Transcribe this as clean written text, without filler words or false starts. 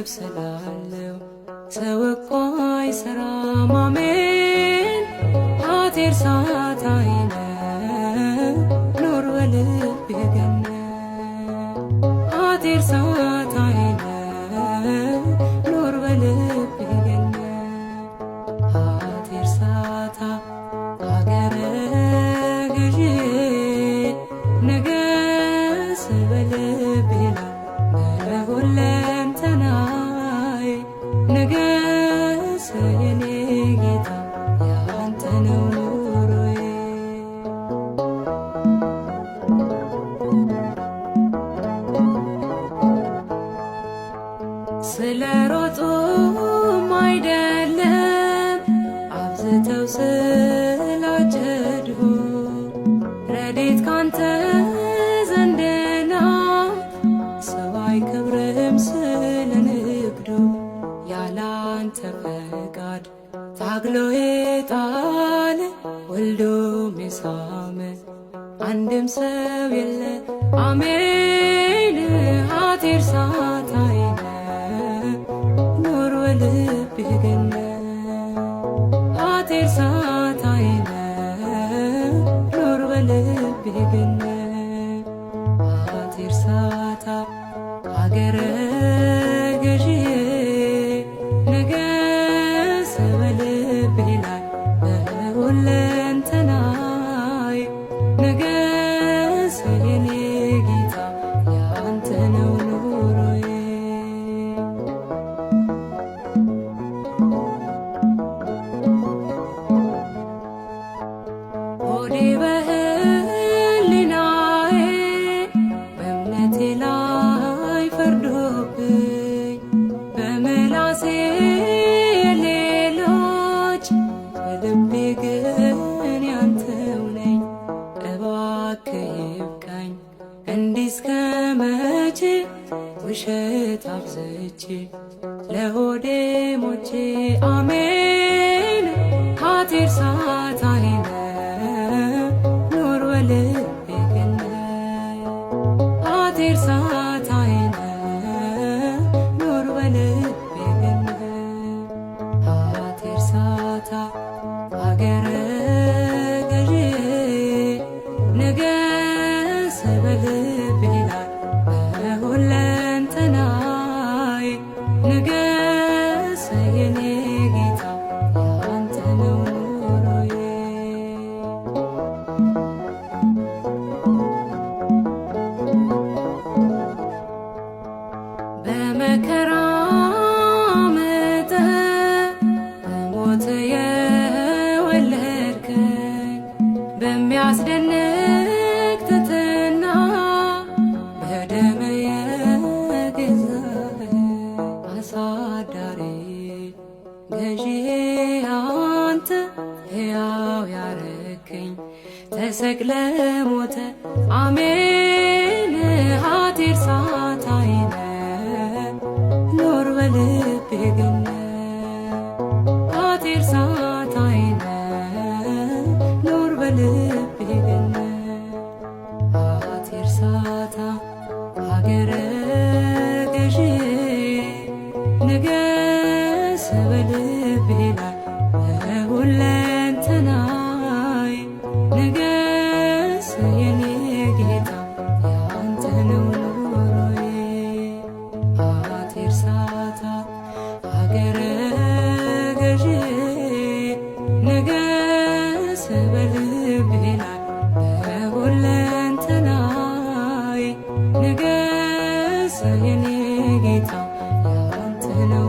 ስላለው ሰው እኮ አይሰራም አሜን። ሀቴር ሳታይነ ኑር በልብህ ገነት ሀቴር ሳታይነ ኑር በልብህ ገነት ሀቴር ሳታ አገረ ገዢ ንገስ በልብህ ላይ በሁለንተናዬ ንገስ የኔ ጌታ ያንተ ነው ኑሮዬ። ስለ ሮጡም አይደለም አብዝተው ስላጨድሁ ረድኤት ካንተ ዘንድ ናት። ሰው አይከብርም ስለ ንግዱ ያላንተ ፈቃድ ታግሎ የጣለ ወልዶም የሳመ አንድም ሰው የለ አሜን። ሀቴር ሳታይነ ኑር በልብህ ገነት ሀቴር ሳታይነ ኑር በልብህ ገነት ሀቴር ሳታ አገረ ገዢ ንገስ በልብህ ላይ በሁለንተናዬ ንገስ የኔ ጌታ ያንተ ነው ኑሮዬ። ሆዴ በህሊናዬ በእምነቴ ላይ ፈርዶብኝ በምላሴ የሌሎች በልቤ ግን ያንተው ነኝ። እባክህ ይብቃኝ እንዲህ እስከ መቼ ውሸት አብዝቼ ለሆዴ ሞቼ አሜን። ሀቴር ሳታይነ ኑር በልብህ ገነት ሀቴር ሳታይነ ኑር በልብህ ገነት ሀቴር ሳታ አገረ ገዢ ንገስ በልብህ ላይ በሁለንተናዬ ንገስ የኔ ጌታ ያንተ ነው ኑሮዬ። በመከራ ምጠህ በሞት የወለድከኝ በሚያስደንቅ ትሕትና በደም የገዛኸኝ አሳዳሪ ገዢ አንተ ሕያው ያረከኝ ተሰቅለ ሞተ አሜን። ሀቴር ሳታይነ ኑር በልብህ ገነት ሀቴር ሳታይነ ኑር በልብህ ገነት ሀቴር ሳታ አገረ ገዢ ንገስ በልብህ ላይ በሁለንተናዬ ንገስ የኔ ጌታ ያንተ ነው ኑሮዬ። ሀቴር ሳታ አገረ ገዢ ንገስ በልብህ ላይ በሁለንተናዬ ንገስ የኔ ጌታ ያንተ ነው